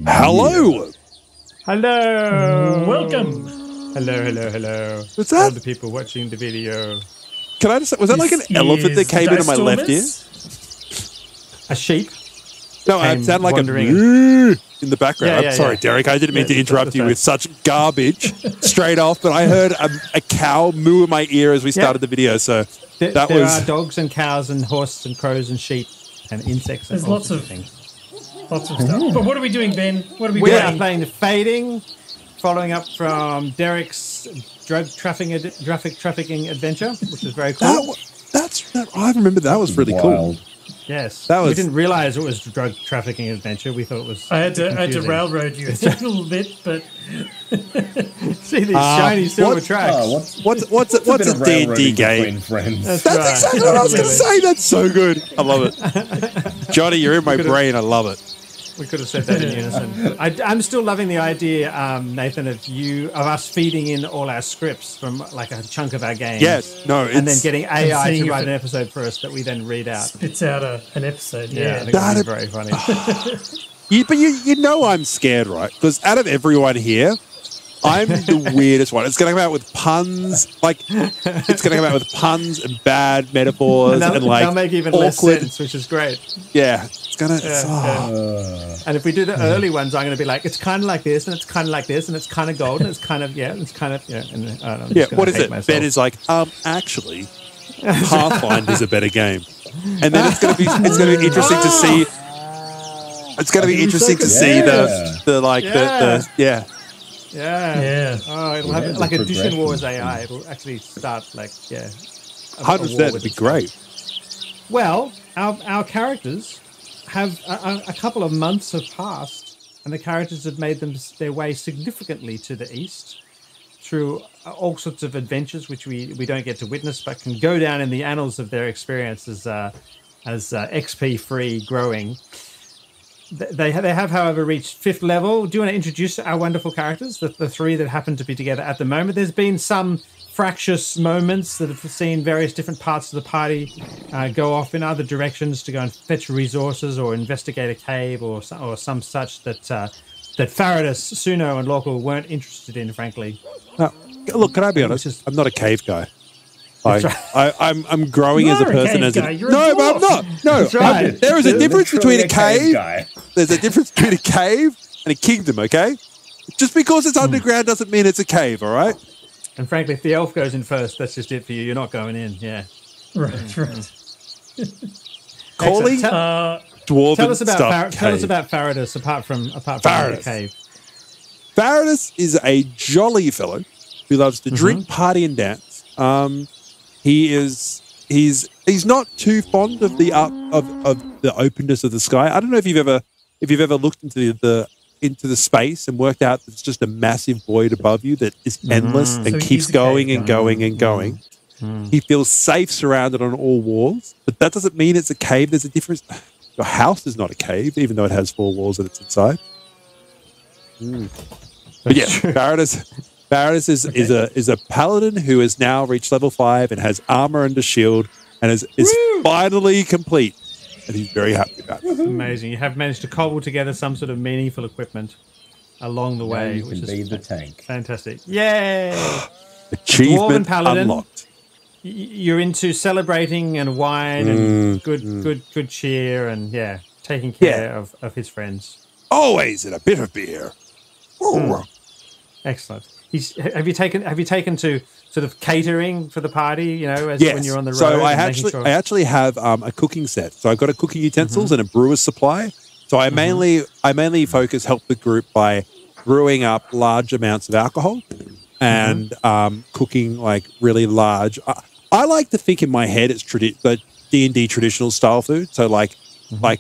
Hello. Hello. Welcome. Hello. What's that? All the people watching the video. Can I just? Was that like an elephant that came into my left ear? A sheep. No, it sounded like wandering. a moo in the background. Yeah, I'm sorry, yeah. Derek. I didn't mean to interrupt you with such garbage straight off, but I heard a cow moo in my ear as we started the video. So There are dogs and cows and horses and crows and sheep and insects. And There's lots of things. Lots of stuff. But what are we doing, Ben? What are we We are playing? playing the Fading, following up from Derek's drug trafficking adventure, which is very cool. I remember that was really cool. Yes, That was- we didn't realize it was drug trafficking adventure. We thought it was. I had to confusing. railroad you a little bit, but See these shiny silver tracks. What's a D&D game? Friends. That's That's right. exactly what I was going to say. That's so good. I love it. Johnny, you're in my brain. I love it. We could have said that in unison. I'm still loving the idea, Nathan, of us feeding in all our scripts from like a chunk of our game. Yes. No. And then getting AI seeing to if write it- an episode for us that we then read out. spits out an episode. I Yeah. think that'd be very funny. But you know I'm scared, right? Because out of everyone here, I'm the weirdest one. It's going to come out with puns, it's going to come out with puns and bad metaphors and they'll make even less awkward. sense, which is great. Yeah, it's going to. And if we do the early ones, I'm going to be like, it's kind of like this, and it's kind of like this, and it's kind of gold, and it's kind of And I'm just gonna What is hate it? myself. Ben is like, actually, Pathfinder's a better game, and then it's going to be interesting to see. It's going to be interesting to see the Yeah. Oh, it'll have like Edition progression. Wars AI. It'll actually start like, a 100%. war It'd with be itself. great. Well, our characters have a couple of months have passed, and the characters have made their way significantly to the east through all sorts of adventures, which we don't get to witness, but can go down in the annals of their experience as XP free growing. They have, however, reached 5th level. Do you want to introduce our wonderful characters, the three that happen to be together at the moment? There's been some fractious moments that have seen various different parts of the party go off in other directions to go and fetch resources or investigate a cave or some such that Faradis, Suno, and Lorcal weren't interested in, frankly. Now, look, can I be honest? I'm not a cave guy. That's I'm growing as a You're a person. cave guy. You're a No, but I'm dwarf. not. No, That's right. there is a difference between a cave. Guy. There's a difference between a cave and a kingdom. Okay, just because it's underground doesn't mean it's a cave. All right. And frankly, if the elf goes in first, that's just it for you. You're not going in. Yeah. Right. Calling dwarven Tell us about stuff. tell us about Faradis apart from Faradis. the cave. Faradis is a jolly fellow who loves to drink, party, and dance. He's not too fond of the of the openness of the sky. I don't know if you've ever looked into the space and worked out that it's just a massive void above you that is endless and So he keeps is a going cave and guy. going and going. He feels safe surrounded on all walls, but that doesn't mean it's a cave. There's a difference. Your house is not a cave, even though it has 4 walls that it's inside. But yeah, Faradis is a paladin who has now reached level 5 and has armor and a shield and is finally complete, and he's very happy about it. Amazing. You have managed to cobble together some sort of meaningful equipment along the Now way, you which can is be the tank. fantastic. Yay! Achievement Dwarven paladin. unlocked. You're into celebrating and wine and good cheer and taking care of his friends. Always in a bit of beer. Excellent. Have you taken to sort of catering for the party? You know, Yes. when you're on the road. So I and making sure- actually have a cooking set. So I've got a cooking utensils and a brewer's supply. So I mainly help the group by brewing up large amounts of alcohol and cooking like really large. I like to think in my head it's the D&D traditional style food. So like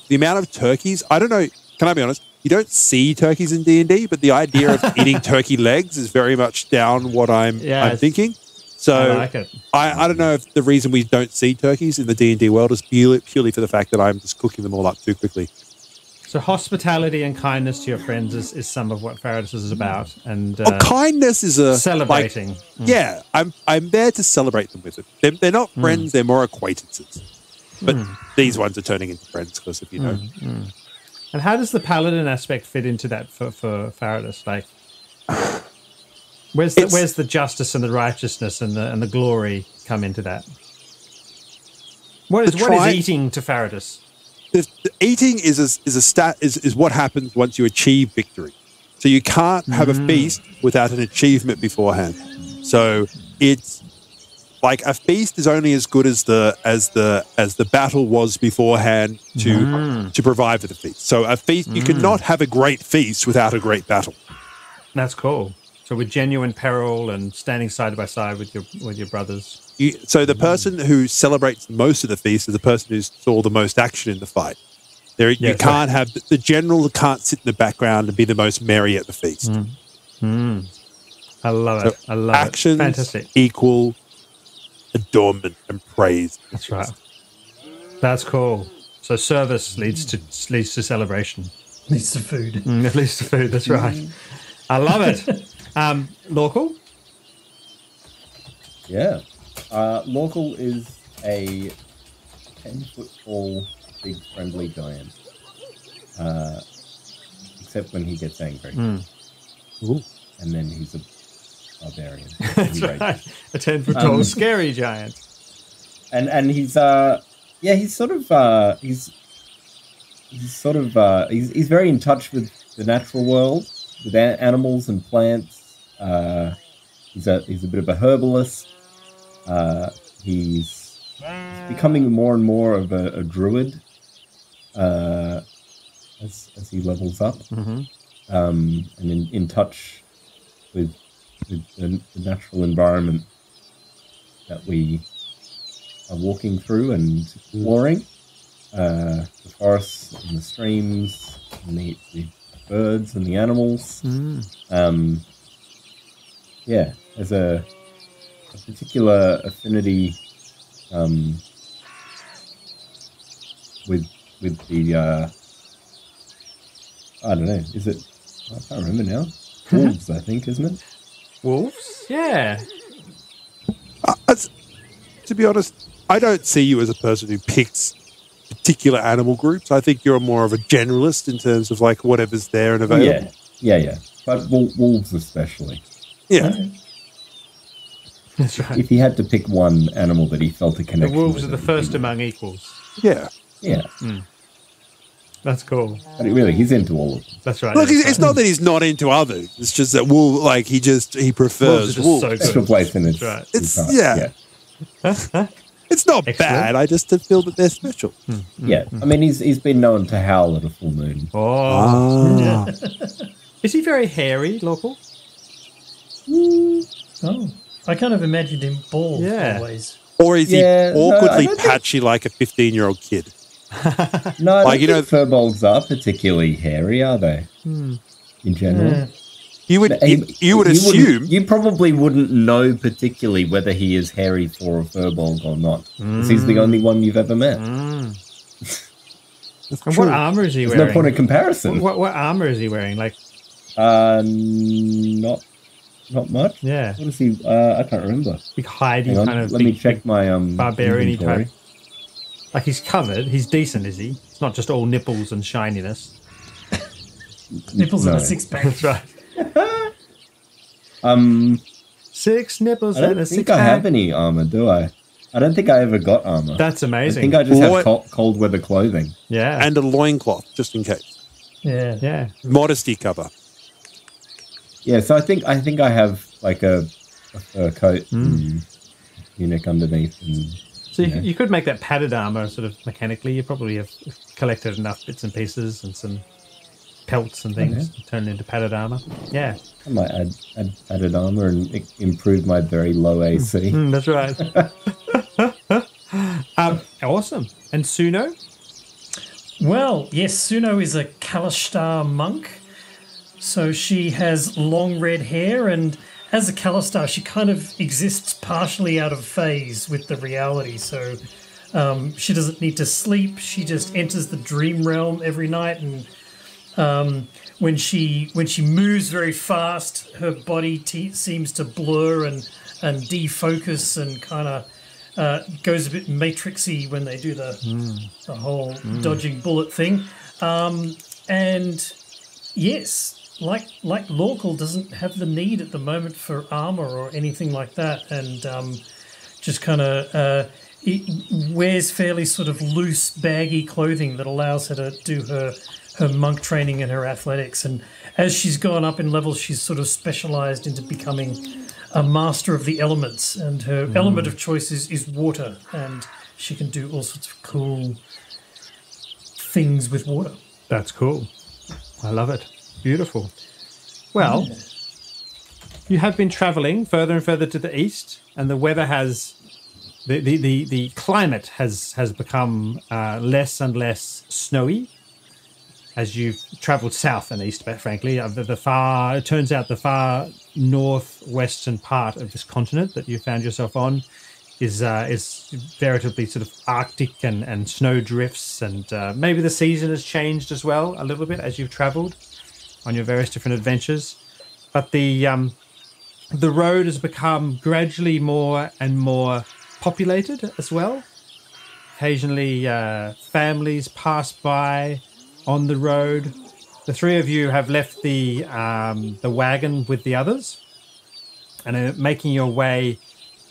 the amount of turkeys. I don't know. Can I be honest? You don't see turkeys in D&D, but the idea of eating turkey legs is very much down what I'm thinking. So I like it. I don't know if the reason we don't see turkeys in the D&D world is purely for the fact that I'm just cooking them all up too quickly. So hospitality and kindness to your friends is some of what Faradis is about, and Kindness is a celebrating. Yeah, I'm there to celebrate them with it. They're not friends; they're more acquaintances. But these ones are turning into friends because of And how does the paladin aspect fit into that for Faradis? Like, where's the justice and the righteousness and the glory come into that? What is eating to Faradis? The eating is what happens once you achieve victory. So you can't have a feast without an achievement beforehand. So it's like a feast is only as good as the battle was beforehand to provide for the feast. So a feast, you cannot have a great feast without a great battle. That's cool. So with genuine peril and standing side by side with your brothers. So the person who celebrates most of the feast is the person who saw the most action in the fight. You can't have the general can't sit in the background and be the most merry at the feast. I love it. I love actions it. Fantastic. Equal adornment and praise. That's right. That's cool. So service leads to celebration. Leads to food. It leads to food. That's right. I love it. Lorcal? Yeah. Lorcal is a 10-foot tall, big, friendly giant. Except when he gets angry. Ooh. And then he's a barbarian. That's right. A 10-foot tall, scary giant. And he's he's very in touch with the natural world, with animals and plants. He's a bit of a herbalist. He's becoming more and more of a druid as he levels up, and in touch with the natural environment that we are walking through and exploring. The forests and the streams and the birds and the animals. There's a particular affinity with the I don't know, is it, I can't remember now. Wolves, I think, isn't it? Wolves? Yeah. To be honest, I don't see you as a person who picks particular animal groups. I think you're more of a generalist in terms of like whatever's there and available. Yeah. But wolves especially. Yeah. That's right. If he had to pick one animal that he felt a connection The wolves with, are the first among equals. Yeah. Yeah. That's cool. But he's into all of them. That's right. Look, it's not that he's not into others. It's just that he prefers wolves. So Special good. place in its Right. It's heart. yeah. It's not bad. I just feel that they're special. Yeah. I mean, he's been known to howl at a full moon. Oh. Is he very hairy, Local? Oh, I kind of imagined him bald always. Or is he awkwardly patchy like a 15-year-old kid? No, I don't think furbolgs are particularly hairy, are they? In general. Yeah. You would assume. You probably wouldn't know particularly whether he is hairy for a furbolg or not. Because he's the only one you've ever met. And what armor is he There's wearing? no point of comparison. What armor is he wearing? Like, not much. Yeah. What is he? I can't remember. big hidey kind of. Let me check my barbarian inventory. type. Like he's covered. He's decent, is he? It's not just all nipples and shininess. Nipples and a six-pack. That's right. 6 nipples I and a don't think 6-pack. I have any armor, do I? I don't think I ever got armor. That's I amazing. think I just have cold weather clothing. Yeah. And a loincloth, just in case. Yeah. Modesty cover. Yeah, so I think I have like a fur coat and tunic underneath. And, So you could make that padded armor sort of mechanically. You probably have collected enough bits and pieces and some pelts and things to turn it into padded armor. Yeah. I might add padded armor and improve my very low AC. That's right. Awesome. And Suno? Well, yes, Suno is a Kalashtar monk. So she has long red hair, and as a Kalashtar, she kind of exists partially out of phase with the reality. So she doesn't need to sleep. She just enters the dream realm every night, and when she moves very fast, her body seems to blur and defocus and kind of goes a bit matrixy when they do the whole dodging bullet thing. And yes, like Lorcal doesn't have the need at the moment for armor or anything like that, and just kind of wears fairly sort of loose, baggy clothing that allows her to do her monk training and her athletics. And as she's gone up in levels, she's sort of specialized into becoming a master of the elements, and her element of choice is water, and she can do all sorts of cool things with water. That's cool. I love it. Beautiful. Well, you have been traveling further and further to the east, and the weather has the climate has become less and less snowy as you've traveled south and east, but frankly. It turns out the far northwestern part of this continent that you found yourself on is veritably sort of Arctic and snow drifts, and maybe the season has changed as well a little bit as you've traveled on your various different adventures. But the road has become gradually more and more populated as well. Occasionally, families pass by on the road. The three of you have left the wagon with the others and are making your way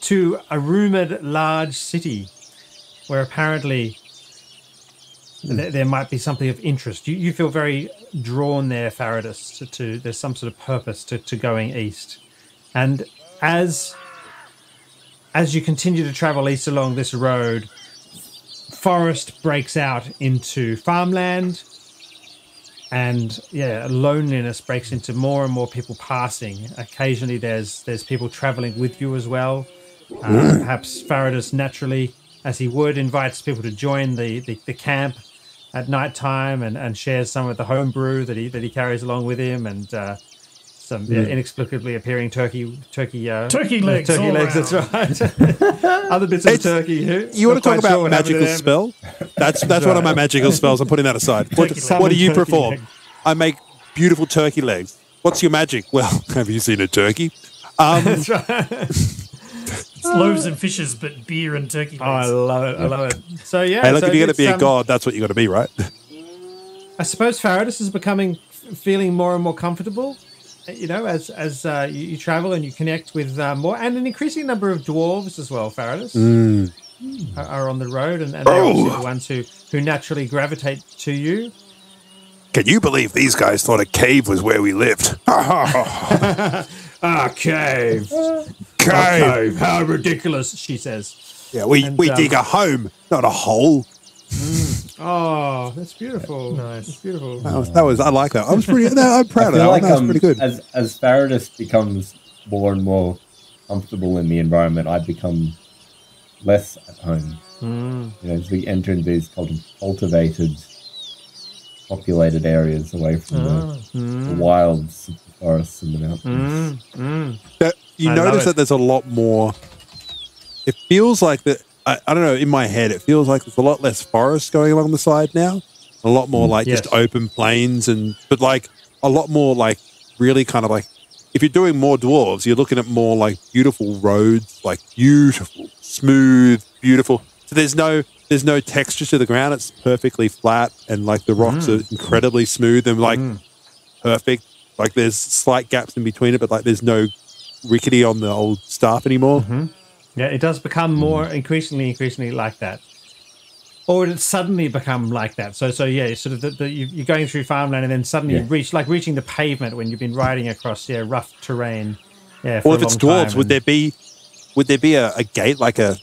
to a rumored large city where apparently there might be something of interest. You feel very drawn there, Faradis, to there's some sort of purpose to going east. And as you continue to travel east along this road, forest breaks out into farmland, and loneliness breaks into more and more people passing. Occasionally there's people traveling with you as well. Perhaps Faradis naturally, as he would, invites people to join the camp at night time and shares some of the home brew that he carries along with him, and some inexplicably appearing turkey legs. Turkey legs, that's right. Other bits of turkey. You want to talk about magical spell? That's one of my magical spells. I'm putting that aside. What do you perform? I make beautiful turkey legs. What's your magic? Well, have you seen a turkey? That's right. It's loaves and fishes, but beer and turkey legs. Oh, I love it. So yeah. Hey, look, if you're going to be a god, that's what you got to be, right? I suppose Faradis is feeling more and more comfortable. You know, as you travel and you connect with more, and an increasing number of dwarves as well, Faradis, are on the road, and they're also the ones who naturally gravitate to you. Can you believe these guys thought a cave was where we lived? Cave. Cave. How ridiculous, she says. Yeah, we dig a home, not a hole. Oh, that's beautiful. Nice. That's beautiful. That was I like that. I'm proud of that. Like, that was pretty good. As Faradis becomes more and more comfortable in the environment, I become less at home. You know, as we enter into these cultivated, populated areas away from the wilds of the forests and the mountains. You notice that there's a lot more. It feels like that. I don't know. In my head, it feels like there's a lot less forest going along the side now. A lot more like just open plains, but like a lot more like really kind of like if you're doing more dwarves, you're looking at more like beautiful roads, like beautiful, smooth, beautiful. So there's no texture to the ground. It's perfectly flat, and like the rocks are incredibly smooth and like perfect. Like there's slight gaps in between it, but like there's no rickety on the old staff anymore. Yeah, it does become more increasingly like that, or it suddenly become like that. So yeah, sort of you're going through farmland and then suddenly you reaching the pavement when you've been riding across rough terrain. Yeah, or if it's dwarves, would there be a gate like a?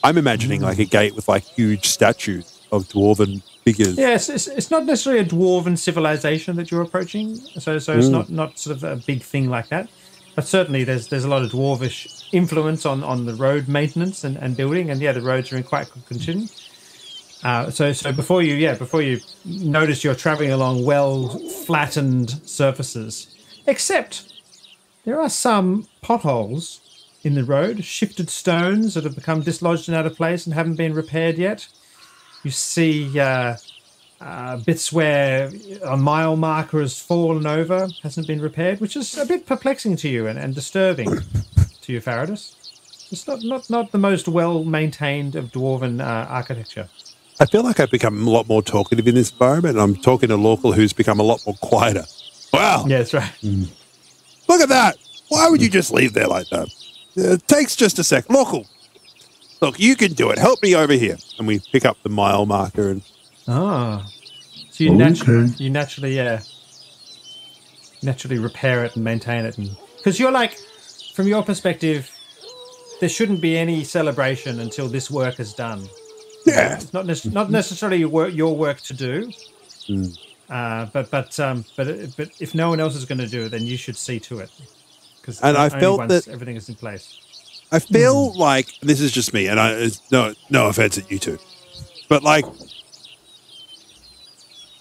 I'm imagining like a gate with like huge statues of dwarven figures. Yes, it's not necessarily a dwarven civilization that you're approaching, so it's not sort of a big thing like that. But certainly there's a lot of dwarvish influence on the road maintenance and building, and the roads are in quite good condition. So before you notice you're traveling along well flattened surfaces, except there are some potholes in the road, shifted stones that have become dislodged and out of place and haven't been repaired yet. You see bits where a mile marker has fallen over, hasn't been repaired, which is a bit perplexing to you and disturbing to you, Faradis. It's not the most well maintained of dwarven architecture. I feel like I've become a lot more talkative in this environment, and I'm talking to Lorkel, who's become a lot more quieter. Wow. Yeah, that's right. Look at that. Why would you just leave there like that? It takes just a sec. Lorkel, look, you can do it. Help me over here. And we pick up the mile marker. And So you naturally repair it and maintain it. Because you're like, from your perspective, there shouldn't be any celebration until this work is done. yeah. It's not necessarily your work to do. But if no one else is going to do it, then you should see to it. And I felt that everything is in place. I feel like this is just me, and it's no offense at you two, but like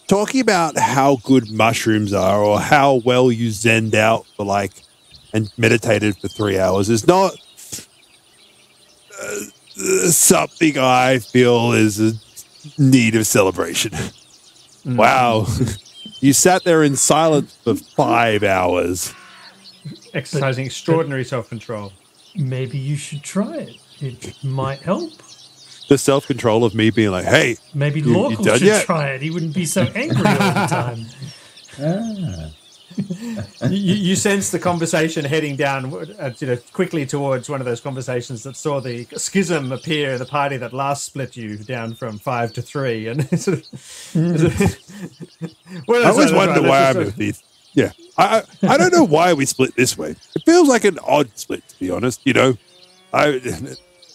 talking about how good mushrooms are or how well you zenned out for like and meditated for 3 hours is not something I feel is a need of celebration. Wow. You sat there in silence for 5 hours. Exercising extraordinary self-control. Maybe you should try it. It might help. The self-control of me being like, hey. Maybe you Lorkel done should yet? try it. He wouldn't be so angry all the time. You sense the conversation heading down quickly towards one of those conversations that saw the schism appear in the party that last split you down from 5 to 3. And I always wonder why I'm with these. Yeah. I don't know why we split this way. It feels like an odd split, to be honest. You know,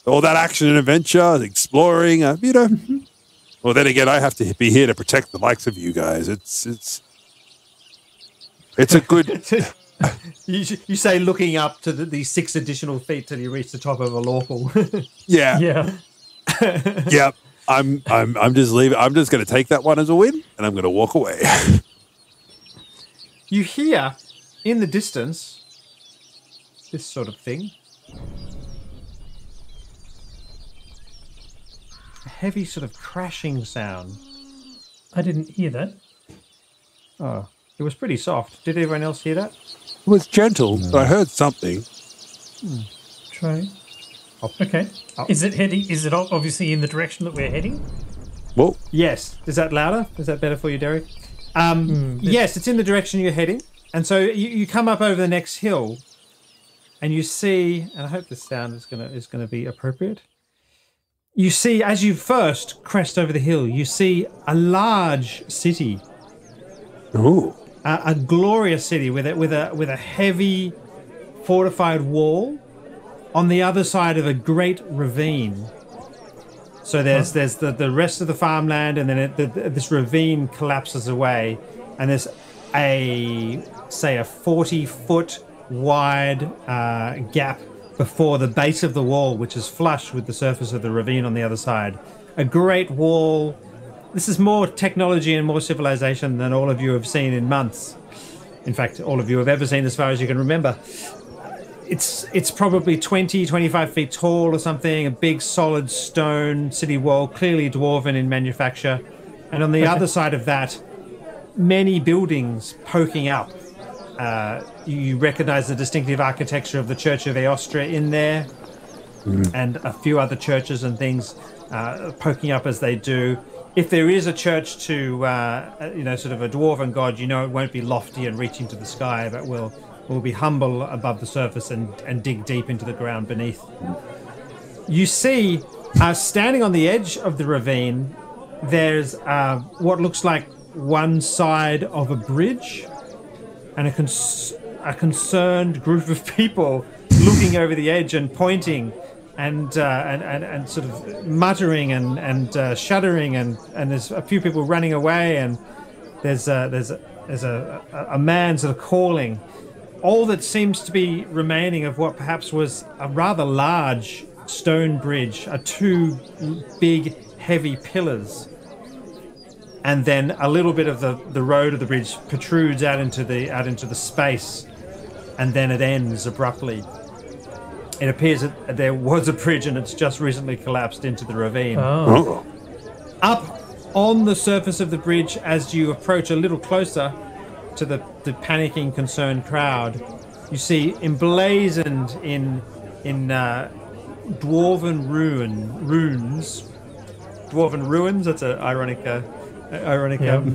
all that action and adventure, exploring, Well, then again, I have to be here to protect the likes of you guys. It's a good... You say looking up to the 6 additional feet till you reach the top of a Lorkel. Yeah. Yeah. Yep. I'm just leaving. I'm just going to take that one as a win, and I'm going to walk away. You hear in the distance this sort of thing. A heavy sort of crashing sound. I didn't hear that. Oh, it was pretty soft. Did everyone else hear that? It was gentle, but I heard something. Try. Okay. Is it heading? Is it obviously in the direction that we're heading? Well, Yes. Is that louder? Is that better for you, Derek? Yes, it's in the direction you're heading. And so you come up over the next hill and you see, and I hope this sound is gonna be appropriate. You see, as you first crest over the hill, you see a large city. ooh. A glorious city with a heavy fortified wall on the other side of a great ravine. So there's the rest of the farmland, and then this ravine collapses away, and there's a 40-foot wide gap before the base of the wall, which is flush with the surface of the ravine on the other side. A great wall. This is more technology and more civilization than all of you have seen in months. In fact, all of you have ever seen as far as you can remember. It's probably 20, 25 feet tall or something, a big solid stone city wall, clearly Dwarven in manufacture. And on the other side of that, many buildings poking up. You recognize the distinctive architecture of the Church of Aostria in there, and a few other churches and things poking up as they do. If there is a church to, sort of a Dwarven god, it won't be lofty and reaching to the sky, but will be humble above the surface and dig deep into the ground beneath. You see, standing on the edge of the ravine, there's what looks like one side of a bridge, and a concerned group of people looking over the edge and pointing and sort of muttering and shuddering, and there's a few people running away, and there's a man sort of calling. All that seems to be remaining of what perhaps was a rather large stone bridge are 2 big, heavy pillars. And then a little bit of the road of the bridge protrudes out into the space, and then it ends abruptly. It appears that there was a bridge and it's just recently collapsed into the ravine. Oh. Up on the surface of the bridge, as you approach a little closer to the panicking, concerned crowd, you see emblazoned in Dwarven runes Dwarven ruins. That's an ironic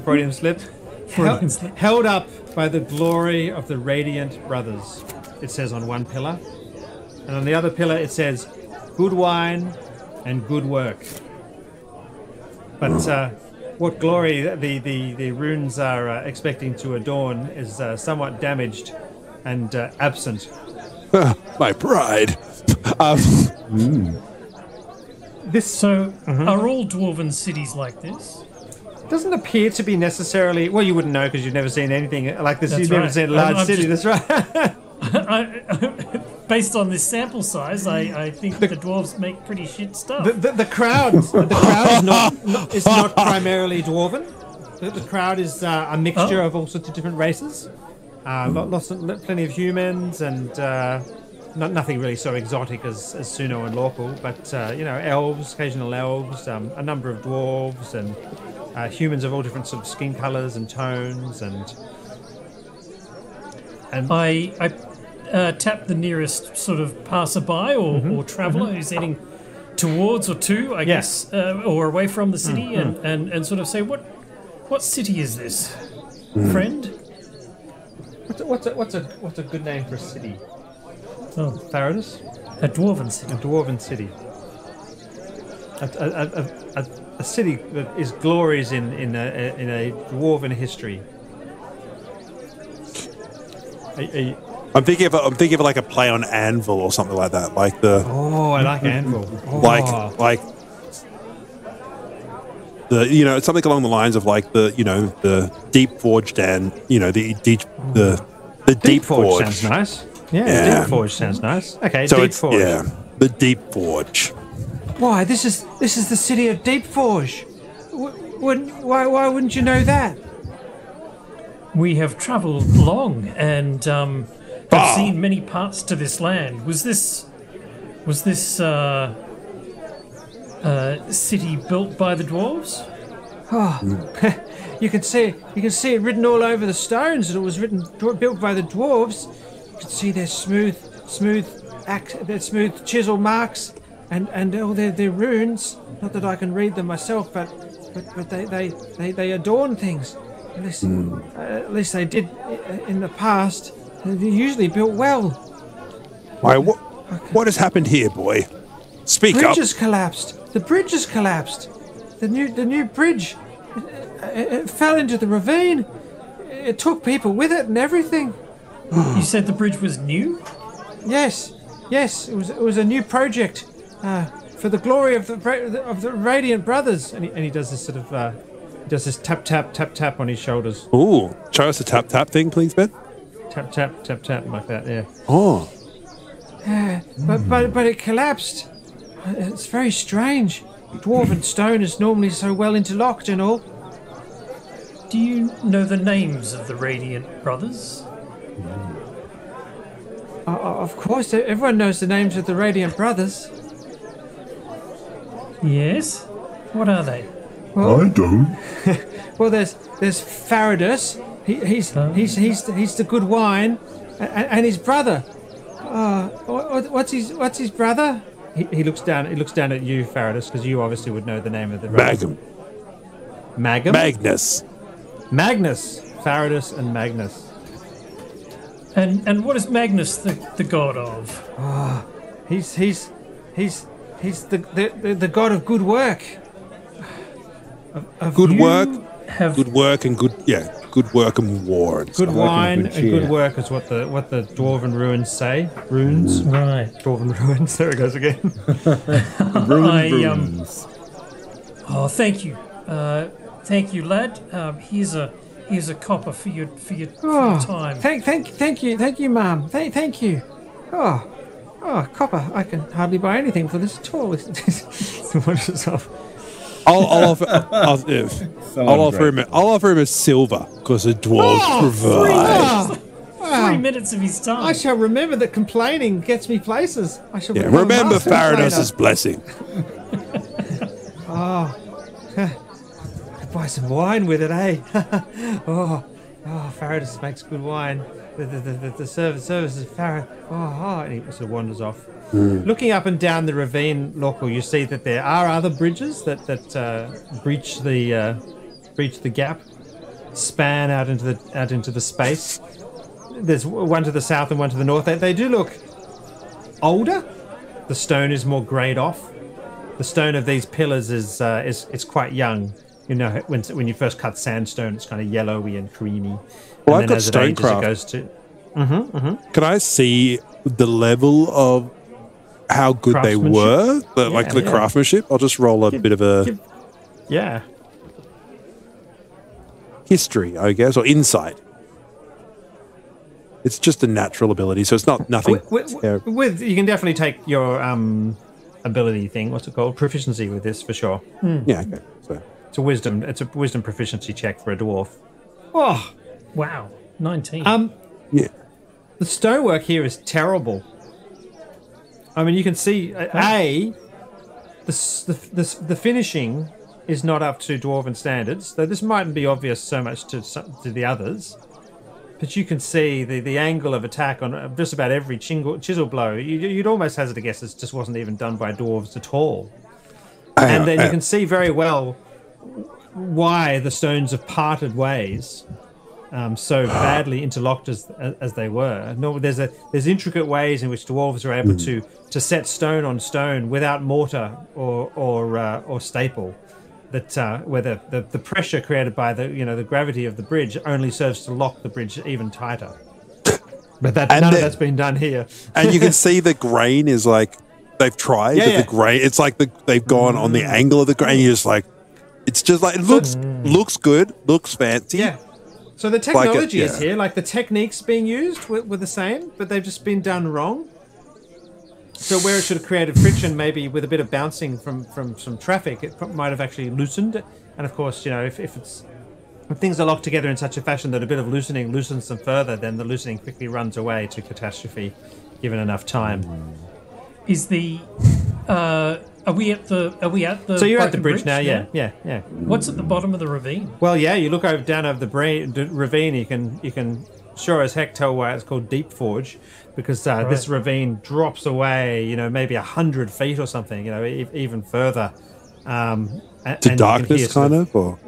Freudian slip. Freudian slip. Held up by the glory of the Radiant Brothers. It says on one pillar, and on the other pillar it says, "Good wine and good work." But what glory the runes are expecting to adorn is somewhat damaged and absent. My pride. So, are all dwarven cities like this? Doesn't appear to be necessarily. Well, you wouldn't know because you've never seen anything like this. That's You've never right. seen a large I'm city. That's right. Based on this sample size, I think the dwarves make pretty shit stuff. The crowd is not primarily dwarven. The crowd is a mixture of all sorts of different races. Plenty of humans and nothing really so exotic as Suno and Lawful, but elves, occasional elves, a number of dwarves and humans of all different sort of skin colors and tones and I tap the nearest sort of passerby or traveller who's heading towards or to, I guess, or away from the city, and sort of say, what city is this, friend? What's a good name for a city? Oh, Faradus? a dwarven city. A dwarven city. A city that is glories in a dwarven history. I'm thinking of like a play on anvil or something like that, like the I like anvil. like the something along the lines of like the deep forged and the deep forge sounds nice. Yeah, deep forge sounds nice. Okay, so deep forge. The deep forge. Why this is the city of Deep Forge. Why wouldn't you know that? We have travelled long and have seen many parts to this land. Was this city built by the dwarves? You can see it written all over the stones that it was built by the dwarves. You can see their smooth chisel marks and all their runes. Not that I can read them myself, but they adorn things. At least they did in the past. They're usually built well. Why? What has happened here, boy? Speak up. The bridge has collapsed. The new bridge. It fell into the ravine. It took people with it and everything. You said the bridge was new? Yes. It was a new project for the glory of the Radiant Brothers. And he does this sort of tap on his shoulders. Ooh, show us the tap thing, please, Ben. Tap like that. Yeah. Oh. But it collapsed. It's very strange. Dwarven stone is normally so well interlocked and all. Do you know the names of the Radiant Brothers? Of course, everyone knows the names of the Radiant Brothers. Yes? What are they? Well, I don't. Well, there's Faradus. He's the good wine, and his brother. What's his brother? He looks down at you, Faradus, because you obviously would know the name of the brother. Magnus. Faradus and Magnus. And what is Magnus the god of? He's the god of good work. Good work and good work and war. And good stuff. wine good and good cheer. work is what the Dwarven runes say. Runes. Right. Dwarven runes. There it goes again. Thank you. Thank you, lad. Here's a copper for your time. Thank you, Mum. Thank you. Oh, copper. I can hardly buy anything for this at all. I'll offer him a silver because the dwarves provide. 3 minutes of his time. I shall remember that complaining gets me places. I shall become Remember master Faradus's complainer. blessing. Buy some wine with it, eh? oh, Faradus makes good wine. The service is far. Oh, and he sort of wanders off. Looking up and down the ravine, Local, you see that there are other bridges that breach the gap, span out into the space. There's one to the south and one to the north. They do look older. The stone is more grayed off. The stone of these pillars is quite young. You know, when you first cut sandstone, it's kind of yellowy and creamy. Well, and I've got stonecraft. It goes to. Can I see the level of how good they were? The craftsmanship? I'll just roll a bit of a history, I guess, or insight. It's just a natural ability, so it's nothing. You can definitely take your ability thing. What's it called? Proficiency with this for sure. Yeah, okay. So it's a wisdom proficiency check for a dwarf. Oh, wow, 19. yeah. The stonework here is terrible. I mean, you can see the finishing is not up to dwarven standards. Though this mightn't be obvious so much to the others, but you can see the angle of attack on just about every chisel blow. You'd almost hazard a guess it just wasn't even done by dwarves at all. And then you can see very well why the stones have parted ways. So badly interlocked as they were. No, there's intricate ways in which dwarves are able to set stone on stone without mortar or staple. That where the pressure created by the gravity of the bridge only serves to lock the bridge even tighter. But none of that's been done here. And you can see the grain is like they've tried. The grain, it's like they've gone on the angle of the grain. You're just like, it's just like it looks good, looks fancy. Yeah. So the technology is here, like the techniques being used were the same, but they've just been done wrong. So where it should have created friction, maybe with a bit of bouncing from some traffic, it might have actually loosened. And of course, if things are locked together in such a fashion that a bit of loosening loosens them further, then the loosening quickly runs away to catastrophe, given enough time. Is the Are we at the? So you're at the bridge now, yeah. What's at the bottom of the ravine? Well, yeah, you look down over the ravine. You can sure as heck tell why it's called Deep Forge, because this ravine drops away, maybe 100 feet or something, even further. To darkness, kind of, or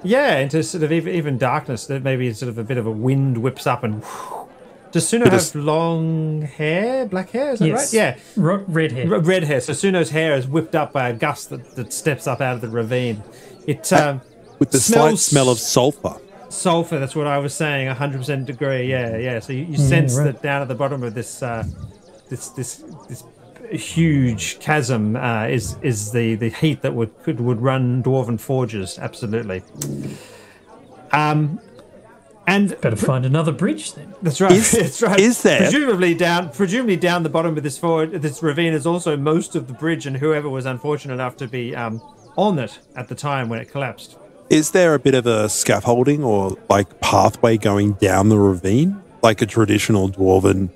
yeah, into sort of even darkness. That maybe sort of a bit of a wind whips up and. Does Suno have long hair, black hair? Is that right? Yeah, red hair. Red hair. So Suno's hair is whipped up by a gust that steps up out of the ravine. It with the slight smell of sulfur. Sulfur. That's what I was saying. 100% degree. Yeah. So you sense that down at the bottom of this huge chasm is the heat that would run dwarven forges. Absolutely. And better find another bridge then. That's right. That's right. Is there presumably down the bottom of this ravine is also most of the bridge, and whoever was unfortunate enough to be on it at the time when it collapsed. Is there a bit of a scaffolding or like pathway going down the ravine, like a traditional dwarven?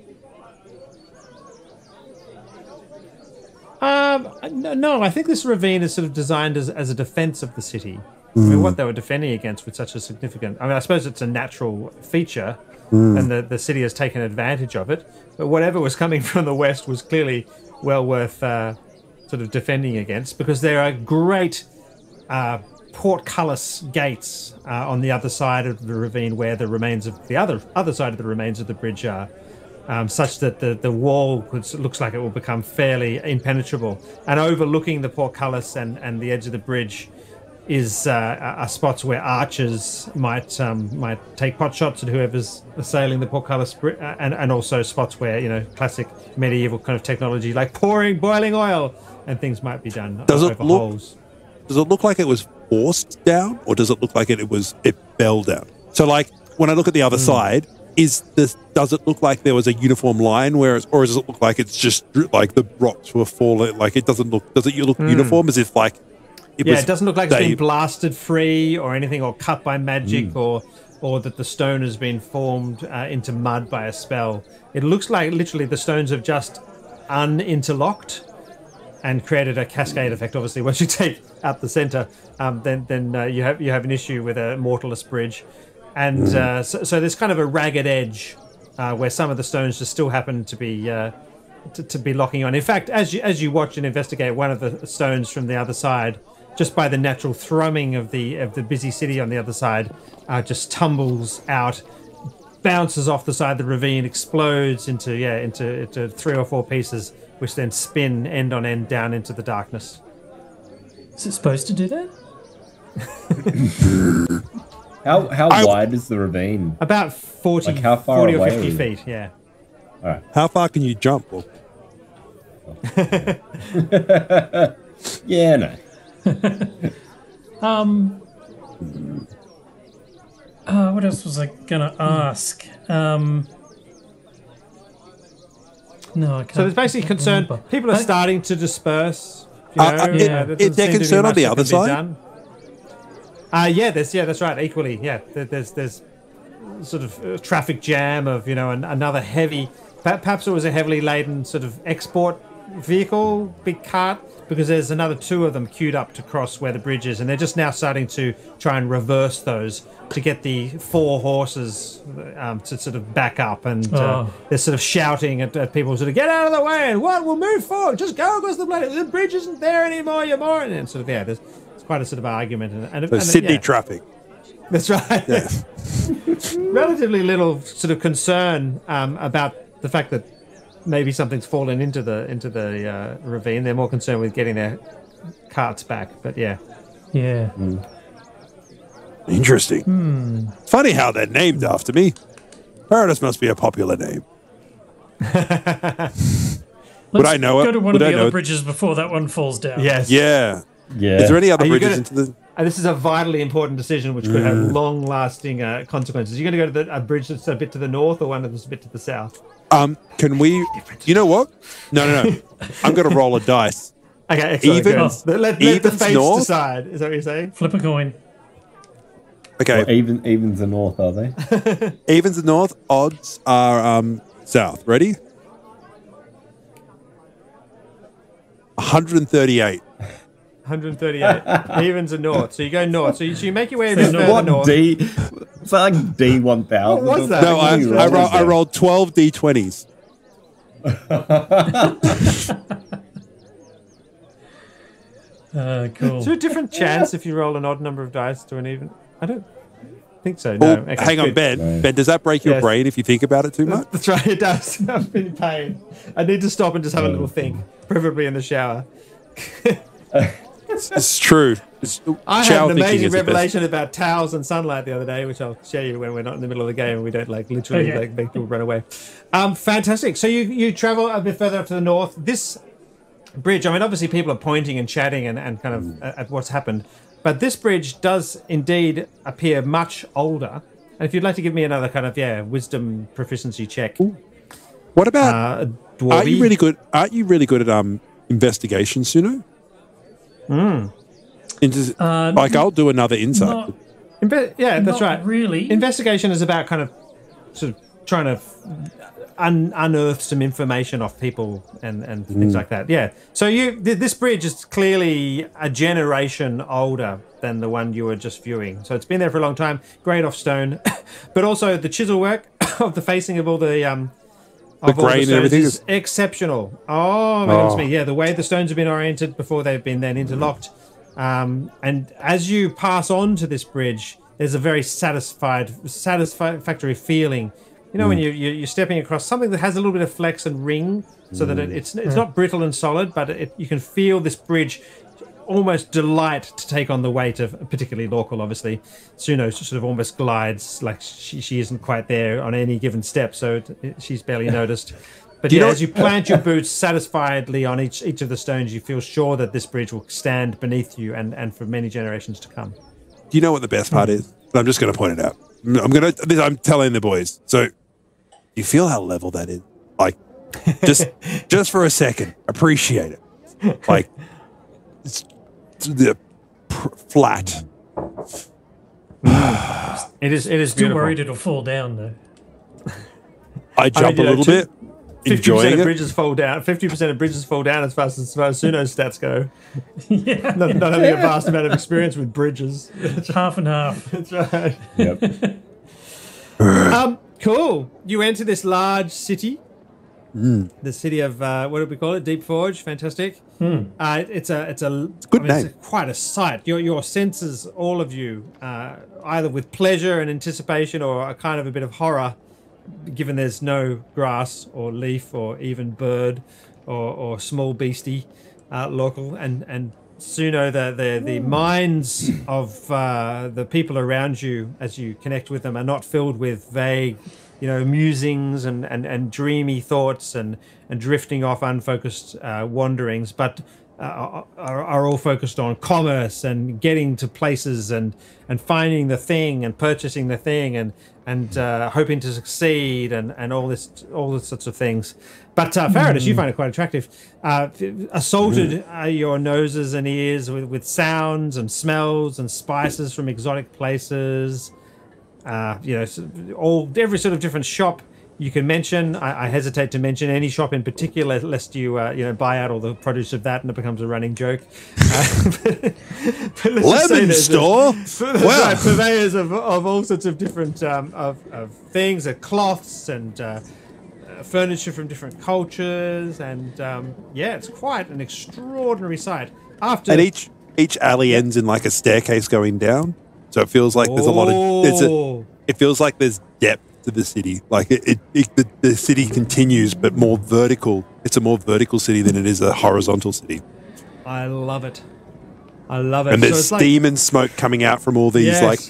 No, I think this ravine is sort of designed as a defense of the city. I mean, what they were defending against with such a significant... I mean, I suppose it's a natural feature, and the city has taken advantage of it. But whatever was coming from the west was clearly well worth sort of defending against, because there are great portcullis gates on the other side of the ravine where the remains of the other side of the remains of the bridge are, such that the wall looks like it will become fairly impenetrable. And overlooking the portcullis and the edge of the bridge is are spots where archers might take pot shots at whoever's assailing the portcullis, and also spots where classic medieval kind of technology like boiling oil and things might be done over holes. Does it look like it was forced down, or does it look like it fell down? So, like when I look at the other side, does it look like there was a uniform line or does it look like it's just like the rocks were falling? Like it doesn't look. Does it look uniform as if like? It doesn't look like it's been blasted free or anything, or cut by magic, or that the stone has been formed into mud by a spell. It looks like literally the stones have just uninterlocked and created a cascade effect. Obviously, once you take out the center, then you have an issue with a mortarless bridge, and so there's kind of a ragged edge where some of the stones just still happen to be to be locking on. In fact, as you watch and investigate, one of the stones from the other side, just by the natural thrumming of the busy city on the other side, just tumbles out, bounces off the side of the ravine, explodes into 3 or 4 pieces, which then spin end on end down into the darkness. Is it supposed to do that? How wide is the ravine? About 40, Like how far 40 or away 50 is it? feet, yeah. All right. How far can you jump? Well, Yeah, no. What else was I gonna ask? No, I can't. So there's basically concern. remember. People are starting to disperse. You know, there doesn't they're seem to be concerned on much the that other can be side? done. That's right. Equally, yeah. There's sort of traffic jam of another heavy. Perhaps it was a heavily laden sort of export vehicle, big cart, because there's another 2 of them queued up to cross where the bridge is, and they're just now starting to try and reverse those to get the 4 horses to sort of back up, and they're sort of shouting at people, sort of get out of the way, and we'll move forward, just go across the bridge isn't there anymore, you moron, and sort of there's quite a sort of argument, and Sydney traffic. That's right. Yeah. Relatively little sort of concern about the fact that maybe something's fallen into the ravine. They're more concerned with getting their carts back. But yeah. Yeah. Interesting. Funny how they're named after me. Paradise must be a popular name. Would I know it? Go to one Would of I the know other it? bridges before that one falls down. Yes. Yeah. Yeah. Is there any other Are you bridges gonna- into the? And this is a vitally important decision which could have long-lasting consequences. You're going to go to a bridge that's a bit to the north or one that's a bit to the south? Can we? You know what? No. I'm going to roll a dice. Okay, excellent. Evens- Let the evens fates north? decide. Is that what you're saying? Flip a coin. Okay. Well, evens the north, are they? Evens are north. Odds are south. Ready? 138. 138. Evens are north. So you go north. So you make your way a bit further What north. D? It's like D1000. What was that? No, I rolled 12 d20s. Cool. Is there a different chance if you roll an odd number of dice to an even? I don't think so. No. Oh, Okay, hang on, good. Ben. Right. Ben, does that break your Yes. brain if you think about it too much? That's right, it does. I'm in pain. I need to stop and just have a little think, preferably in the shower. It's true. I had Shower an thinking amazing is the best. revelation about towels and sunlight the other day, which I'll show you when we're not in the middle of the game and we don't literally Okay. make people run away. Fantastic. So you travel a bit further up to the north. This bridge, I mean, obviously people are pointing and chatting and kind of at what's happened, but this bridge does indeed appear much older. And if you'd like to give me another kind of wisdom proficiency check. What about? Dwarvy. Aren't you really good at investigation, Suno? I'll do another insight. Not, That's not right. really. Investigation is about kind of sort of trying to unearth some information off people and things like that. Yeah. So this bridge is clearly a generation older than the one you were just viewing. So it's been there for a long time. Great off stone, but also the chisel work of the facing of all the grain and stones everything is is- exceptional. Oh my goodness me! Yeah, the way the stones have been oriented before they've been then interlocked, and as you pass on to this bridge, there's a very satisfactory feeling. You know, when you're stepping across something that has a little bit of flex and ring, so that it's not brittle and solid, but you can feel this bridge almost delight to take on the weight of, particularly Lorkel, obviously. Suno sort of almost glides like she isn't quite there on any given step, so she's barely noticed. But as you plant your boots satisfiedly on each of the stones, you feel sure that this bridge will stand beneath you and for many generations to come. Do you know what the best part is? I'm just going to point it out. I'm telling the boys. So you feel how level that is? Like, just for a second, appreciate it. Like, it's the flat. It is Still beautiful. worried it'll fall down though. I jump a little bit, 50% enjoying of it. bridges fall down. 50% of bridges fall down as far as Suno's stats go. Yeah. Not having a vast amount of experience with bridges. Half and half. That's right. Yep. Cool. You enter this large city. The city of what do we call it? Deep Forge. Fantastic. It's a good name. It's quite a sight. Your senses, all of you, either with pleasure and anticipation, or a kind of a bit of horror, given there's no grass or leaf or even bird or small beastie local, and Suno, the minds of the people around you as you connect with them are not filled with vague, musings and dreamy thoughts and drifting off unfocused wanderings, but are all focused on commerce and getting to places and finding the thing and purchasing the thing and hoping to succeed and all this sorts of things. But Faradis, you find it quite attractive. Assaulted your noses and ears with sounds and smells and spices from exotic places. Every sort of different shop you can mention. I hesitate to mention any shop in particular, lest you buy out all the produce of that and it becomes a running joke. Lemon store. Wow. Right, purveyors of all sorts of different of things, cloths and furniture from different cultures, and it's quite an extraordinary sight. And each alley ends in like a staircase going down, so it feels like there's a lot of. It feels like there's depth to the city. Like the city continues, but more vertical. It's a more vertical city than it is a horizontal city. I love it. And there's steam and smoke coming out from all these like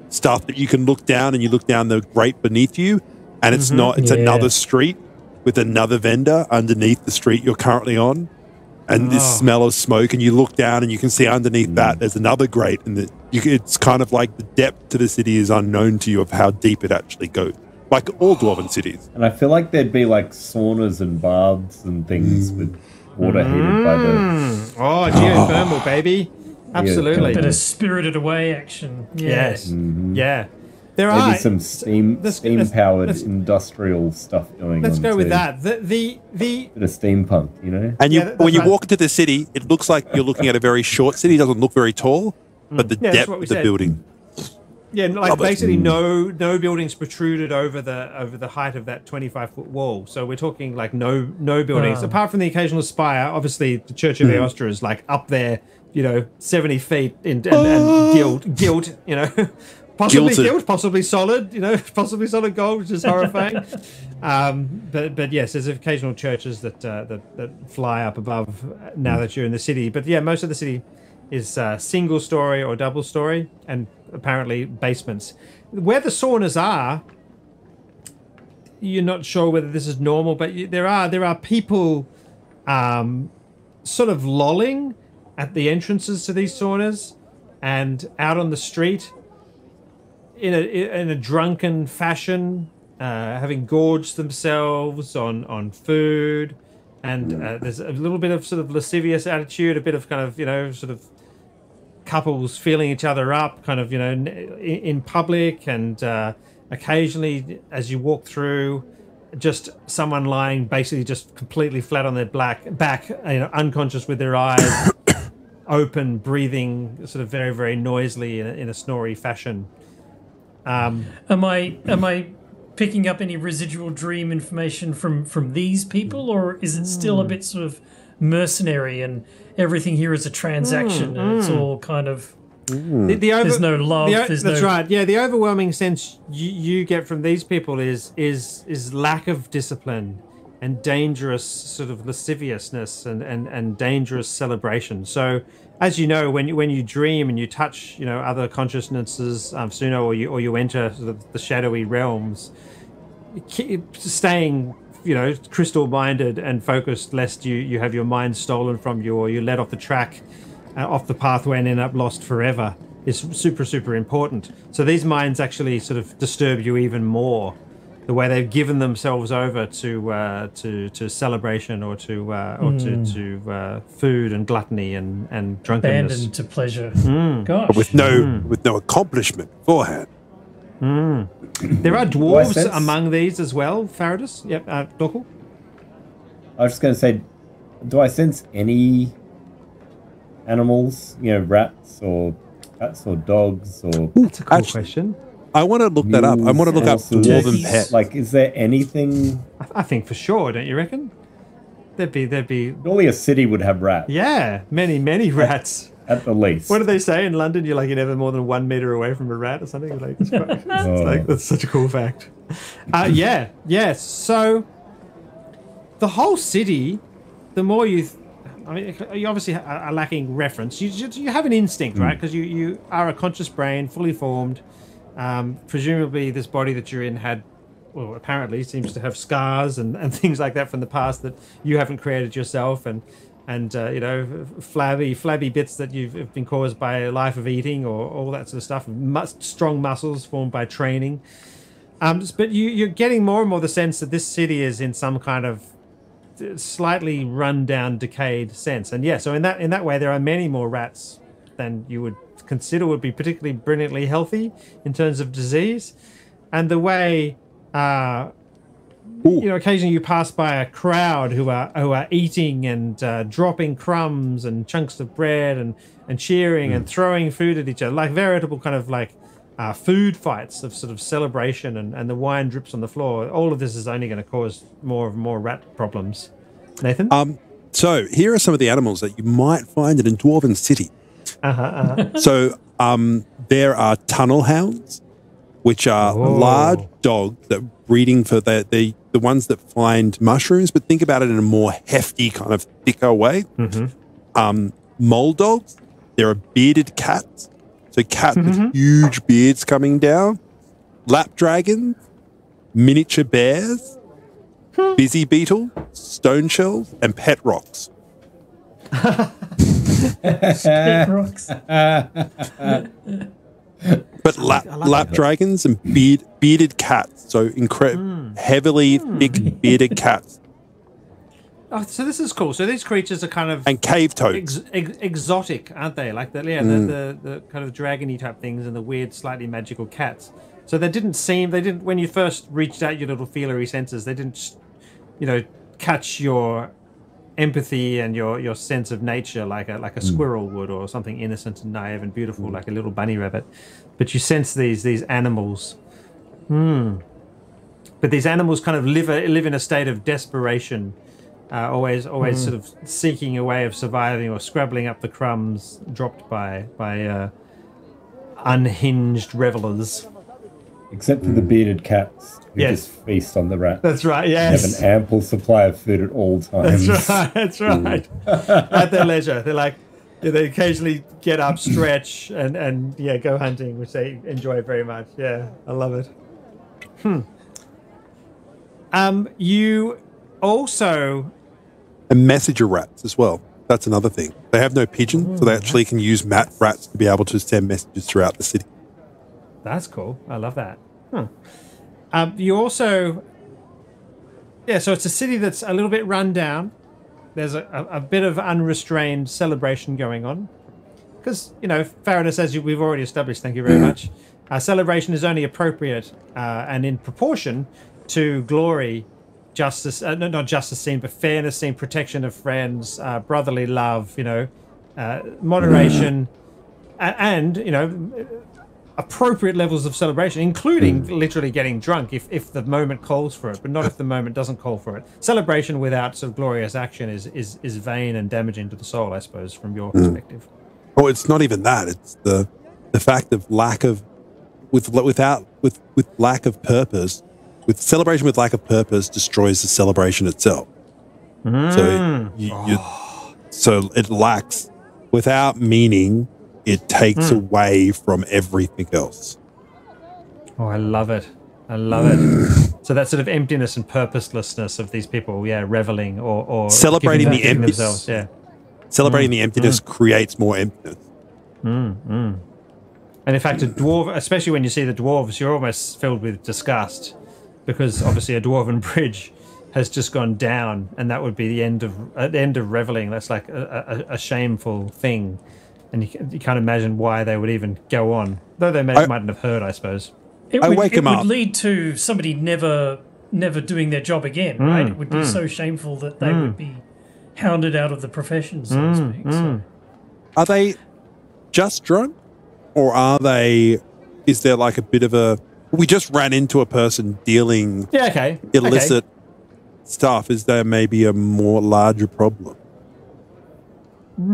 stuff that you can look down, and you look down the grate beneath you, and it's not. It's another street with another vendor underneath the street you're currently on, and this smell of smoke, and you look down and you can see underneath that there's another grate, and it's kind of like the depth to the city is unknown to you of how deep it actually goes, like all Dwarven cities. And I feel like there'd be like saunas and baths and things with water heated by the... geothermal, baby. Absolutely. A bit of Spirited Away action. Yes. Yeah. There Maybe some steam-powered industrial stuff going on. Let's go with too. that. The bit of steampunk, And when you walk into the city, it looks like you're looking at a very short city. It doesn't look very tall, but the depth of the building. Yeah, like basically no buildings protruded over the height of that 25-foot wall. So we're talking like no buildings apart from the occasional spire. Obviously, the Church of Aostra is like up there, 70 feet and gilt, Possibly gilt, possibly solid, possibly solid gold, which is horrifying. But yes, there's occasional churches that fly up above now that you're in the city. But yeah, most of the city is single story or double story, and apparently basements. Where the saunas are, you're not sure whether this is normal, but there are people sort of lolling at the entrances to these saunas and out on the street. In a drunken fashion, having gorged themselves on food, and there's a little bit of sort of lascivious attitude, a bit of kind of sort of couples feeling each other up, kind of in public, and occasionally as you walk through, just someone lying basically just completely flat on their back, unconscious with their eyes open, breathing sort of very very noisily in a snory fashion. Am I picking up any residual dream information from these people, or is it still a bit sort of mercenary and everything here is a transaction and it's all kind of there's no love? Right. Yeah, the overwhelming sense you get from these people is lack of discipline and dangerous sort of lasciviousness and dangerous celebration. So, as you know, when you dream and you touch other consciousnesses, Suno, or you enter sort of the shadowy realms, staying crystal minded and focused, lest you have your mind stolen from you or you're led off the track, off the pathway and end up lost forever, is super super important. So these minds actually sort of disturb you even more, the way they've given themselves over to celebration or to food and gluttony and drunkenness, abandoned to pleasure. Gosh, but with no accomplishment beforehand. There are dwarves among these as well. Faradis, yep. Dorkel? I was just going to say, do I sense any animals? Rats or cats or dogs or? That's a cool question. I want to look that up. I want to look up Horses, dwarven pet. Like, is there anything? I think for sure, don't you reckon? There'd be. Surely a city would have rats. Yeah, many rats. At the least. What do they say in London? You're never more than 1 meter away from a rat or something. That's such a cool fact. Yeah. So the whole city, the more you obviously are lacking reference. You have an instinct, right? Because you are a conscious brain, fully formed. Presumably, this body that you're in apparently seems to have scars and things like that from the past that you haven't created yourself, and flabby bits that have been caused by a life of eating or all that sort of stuff. Strong muscles formed by training. But you're getting more and more the sense that this city is in some kind of slightly run-down, decayed sense. And yeah, so in that way, there are many more rats than you would consider would be particularly brilliantly healthy in terms of disease. And the way, occasionally you pass by a crowd who are eating and dropping crumbs and chunks of bread and cheering and throwing food at each other, like veritable kind of food fights of sort of celebration, and the wine drips on the floor. All of this is only going to cause more rat problems. Nathan? So here are some of the animals that you might find in a dwarven city. So there are tunnel hounds, which are large dogs that are breeding for the ones that find mushrooms, but think about it in a more hefty, kind of thicker way. Mole dogs, there are bearded cats, so cats with huge beards coming down. Lap dragons, miniature bears, busy beetle, stone shells, and pet rocks. Pet rocks. But lap dragons and bearded cats, so heavily thick bearded cats. Oh, so this is cool. So these creatures are kind of and cave toads, exotic, aren't they? Like the kind of dragony type things and the weird, slightly magical cats. So they didn't when you first reached out your little feelery senses, they didn't, catch your empathy and your sense of nature like a squirrel would, or something innocent and naive and beautiful like a little bunny rabbit. But you sense these animals. But these animals kind of live in a state of desperation, always sort of seeking a way of surviving or scrabbling up the crumbs dropped by unhinged revelers. Except for the bearded cats who just feast on the rat. That's right, yes. They have an ample supply of food at all times. That's right. At their leisure. They're like, they occasionally get up, stretch, and go hunting, which they enjoy very much. Yeah, I love it. You also... And messenger rats as well. That's another thing. They have no pigeon, so they actually can use mat rats to be able to send messages throughout the city. That's cool. I love that. You also... Yeah, so it's a city that's a little bit run down. There's a bit of unrestrained celebration going on. Because, Faradis, as we've already established, thank you very much, celebration is only appropriate and in proportion to glory, justice, not justice seen, but fairness seen, protection of friends, brotherly love, moderation, and, appropriate levels of celebration, including literally getting drunk if the moment calls for it, but not if the moment doesn't call for it. Celebration without sort of glorious action is vain and damaging to the soul, I suppose, from your perspective. Oh, it's not even that. It's the fact of with lack of purpose. With celebration with lack of purpose destroys the celebration itself. So it lacks, without meaning, it takes away from everything else. Oh, I love it. I love it. So that sort of emptiness and purposelessness of these people, reveling or celebrating the emptiness. Themselves, Celebrating the emptiness creates more emptiness. And in fact, a dwarf, especially when you see the dwarves, you're almost filled with disgust, because obviously a dwarven bridge has just gone down, and that would be the end of reveling. That's like a shameful thing. And you can't imagine why they would even go on. Though they mightn't have heard, I suppose. It would lead to somebody never doing their job again, right? It would be so shameful that they would be hounded out of the profession, so to speak. So. Are they just drunk? Or are they is there like a bit of a? We just ran into a person dealing Yeah, okay. illicit stuff. Is there maybe a more larger problem?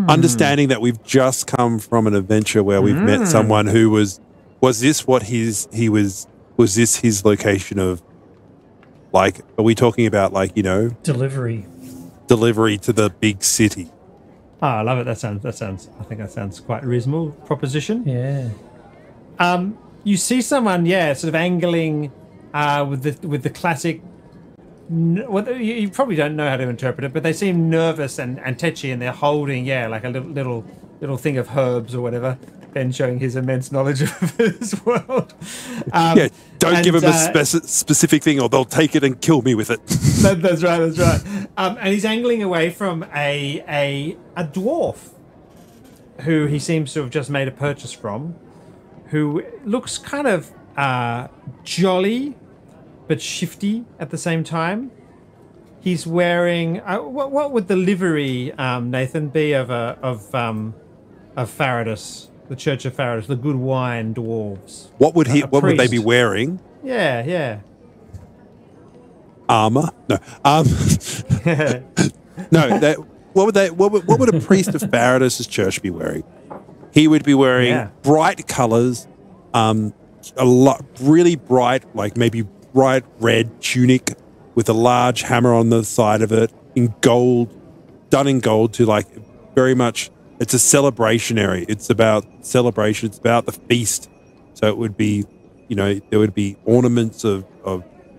Understanding that we've just come from an adventure where we've met someone who was this what was this his location of, like, are we talking about, like, you know, delivery to the big city? Oh, I love it. That sounds I think that sounds quite a reasonable proposition. Yeah. You see someone, sort of angling with the classic. Well, you probably don't know how to interpret it, but they seem nervous and tetchy, and they're holding, like a little thing of herbs or whatever. Ben showing his immense knowledge of this world. Don't give him a specific thing, or they'll take it and kill me with it. That's right. And he's angling away from a dwarf who he seems to have just made a purchase from, who looks kind of jolly but shifty at the same time. He's wearing what would the livery, Nathan, be of Faradus, the Church of Faradus, the good wine dwarves? What would they be wearing? Yeah. Armor? No. No. What would a priest of Faradus' church be wearing? He would be wearing bright colors, really bright, like maybe bright red tunic with a large hammer on the side of it, in gold, done in gold to, like, very much. It's a celebration. It's about celebration. It's about the feast. So it would be, you know, there would be ornaments of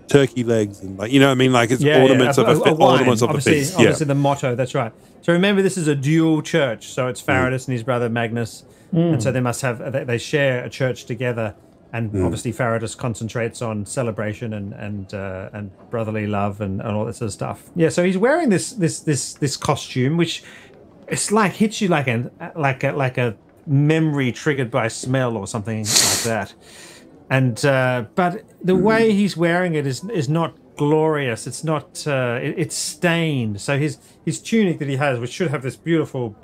turkey legs and, like, you know what I mean? Like, it's ornaments of ornaments of a feast. Obviously the motto, that's right. So remember, this is a dual church. So it's Faradus and his brother Magnus. And so they share a church together. And obviously Faradus concentrates on celebration and brotherly love and all that sort of stuff. Yeah, so he's wearing this costume, which it's like hits you like a memory triggered by smell or something like that. And but the way he's wearing it is not glorious. It's not. It's stained. So his tunic that he has, which should have this beautiful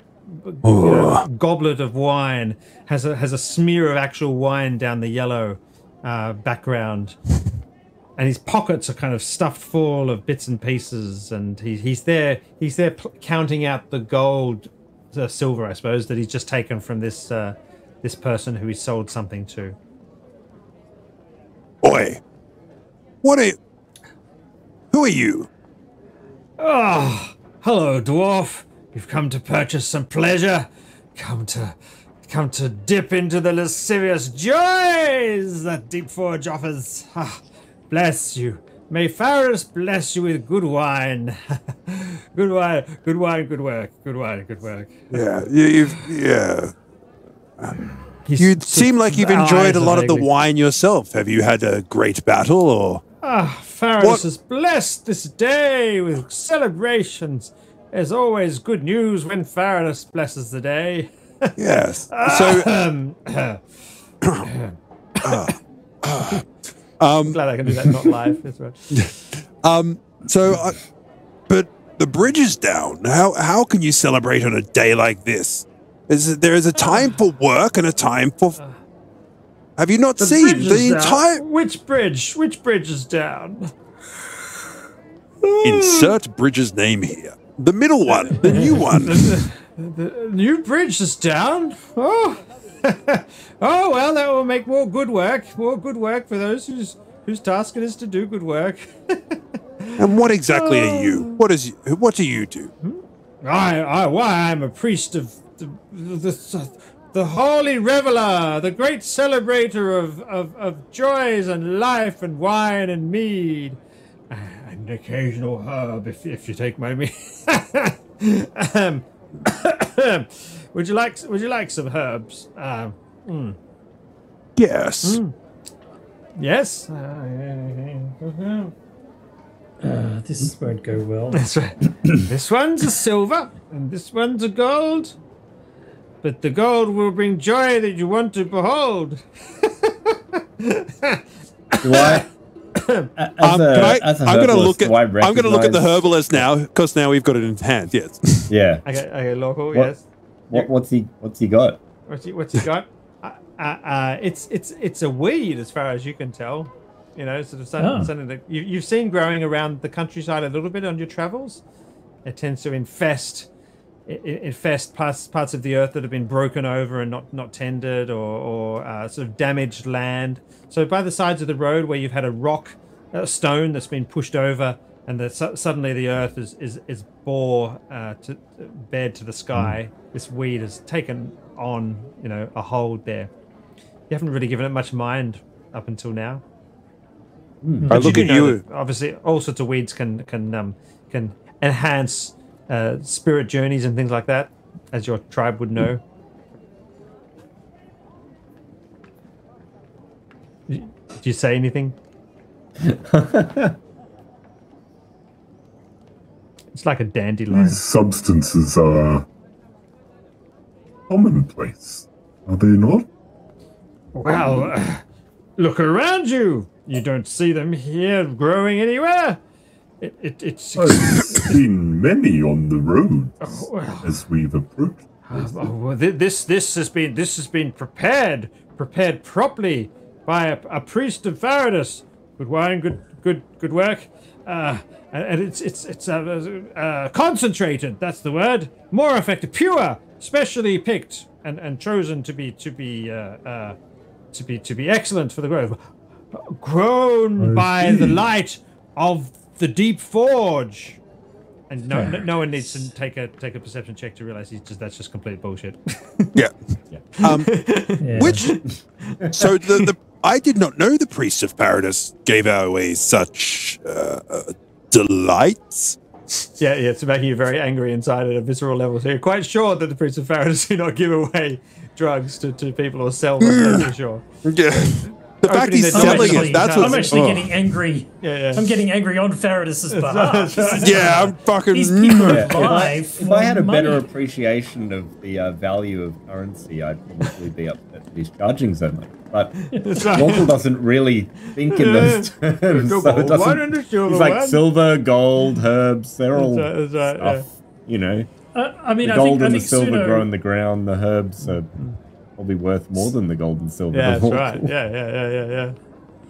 goblet of wine, has a smear of actual wine down the yellow background, and his pockets are kind of stuffed full of bits and pieces, and he's there counting out the gold, silver, I suppose, that he's just taken from this person who he sold something to. Oi, who are you? Oh, hello, dwarf. You've come to purchase some pleasure. Come to dip into the lascivious joys that Deep Forge offers. Ah, bless you. May Faradus bless you with good wine. Good wine, good work. Good work. Yeah, you seem like you've enjoyed a lot of the wine yourself. Have you had a great battle, or? Faradus has blessed this day with celebrations. There's always good news when Faradus blesses the day. Yes. So, I'm glad I can do that not live. That's right. But the bridge is down. How can you celebrate on a day like this? There is a time for work and a time for. Have you not seen the entire? Which bridge? Which bridge is down? Insert bridge's name here. The middle one, the new one. The new bridge is down. Oh, oh well, that will make more good work. More good work for those whose task it is to do good work. And what exactly are you? What do you do? I'm a priest of the holy reveler, the great celebrator of joys and life and wine and mead. An occasional herb, if you take my meaning. Would you like some herbs? Yes. Yes. This won't go well. That's right. This one's a silver, and this one's a gold. But the gold will bring joy that you want to behold. Why? I'm going to look at the herbalist now, because now we've got it in hand. Yes. Yeah. Okay, local. Yes. What's he got? What's he got? It's a weed as far as you can tell. You know, sort of something that you've seen growing around the countryside a little bit on your travels. It tends to infest parts of the earth that have been broken over and not tended, or sort of damaged land. So by the sides of the road where you've had a stone that's been pushed over, and suddenly the earth is bared to the sky. This weed has taken on, you know, a hold there. You haven't really given it much mind up until now. I But look do at know you. that obviously, all sorts of weeds can enhance spirit journeys and things like that, as your tribe would know. Do you say anything? It's like a dandelion. These substances are commonplace, are they not? Well, look around you. You don't see them here growing anywhere. It's I've seen many on the roads well, as we've approached. well, this has been prepared properly by a priest of Faradus. Good wine, good work. And it's concentrated. That's the word. More effective, pure, specially picked and chosen to be excellent for the grove. Grown by the light of the deep forge. And no one needs to take a perception check to realize that's just complete bullshit. Yeah. Yeah. Which, so the I did not know the priest of Paradise gave away such delights. Yeah, it's making you very angry inside at a visceral level. So you're quite sure that the priest of Faradis do not give away drugs to people or sell them, that's for sure. Yeah. The fact Opening he's the selling door. it, that's I'm what's... actually getting angry. Yeah. I'm getting angry on Faradis's behalf. Yeah, I'm fucking... These people are If alive. I had a better money. appreciation of the value of currency, I'd probably be upset that he's charging so much. But Local doesn't really think in those terms. So it doesn't, it's like silver, gold, herbs, they're all That's right, stuff, you know. I mean, The I gold and the think silver Suno, grow in the ground, the herbs are probably worth more than the gold and silver. Yeah, that's right. Yeah.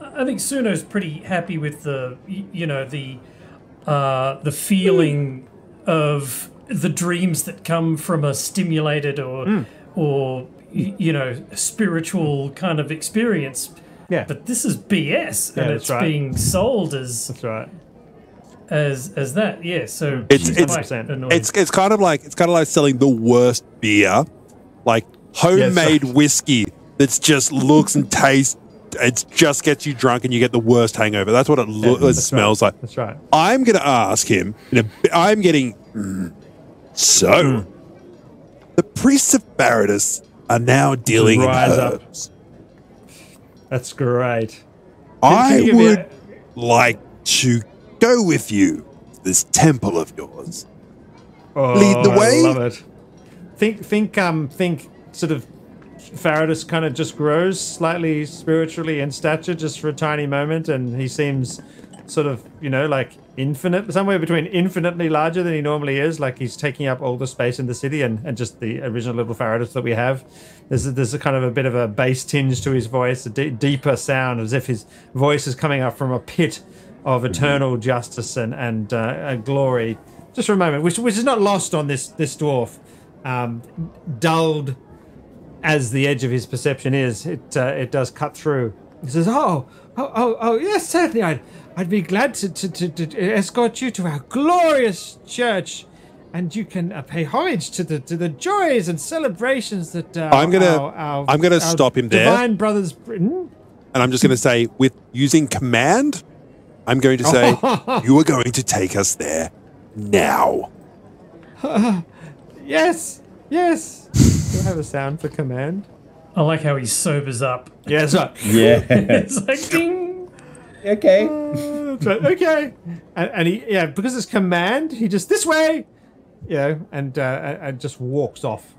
I think Suno's pretty happy with the feeling of the dreams that come from a stimulated or spiritual kind of experience. Yeah. But this is BS, Yeah, and that's it's right. being sold as That's right. as that. Yeah. So It's quite annoying. it's kind of like selling the worst beer, like homemade whiskey that's just looks and tastes. It just gets you drunk and you get the worst hangover. That's what it smells like. That's right. I'm going to ask him. I'm getting so. The priests of Paradis are now dealing in Rise up. herbs. That's great. I Can you give me would like to go with you to this temple of yours. Lead the way? I love it. Think sort of Faradis kind of just grows slightly spiritually in stature just for a tiny moment, and he seems sort of, like infinite, somewhere between infinitely larger than he normally is, like he's taking up all the space in the city and just the original little Faradis that we have. There's a kind of a bit of a bass tinge to his voice, a deeper sound, as if his voice is coming up from a pit of eternal justice and glory. Just for a moment, which is not lost on this dwarf, dulled as the edge of his perception is, it does cut through. He says, "Oh, yes, certainly. I'd be glad to escort you to our glorious church, and you can pay homage to the joys and celebrations that I'm gonna stop him there. Divine brothers Britain." And I'm just going to say, with using command, I'm going to say, you are going to take us there now. Yes. Do I have a sound for command? I like how he sobers up. Yeah, that's right. Yeah. It's like ding. Okay. That's right. Okay. And he, because it's command, he just this way, and just walks off.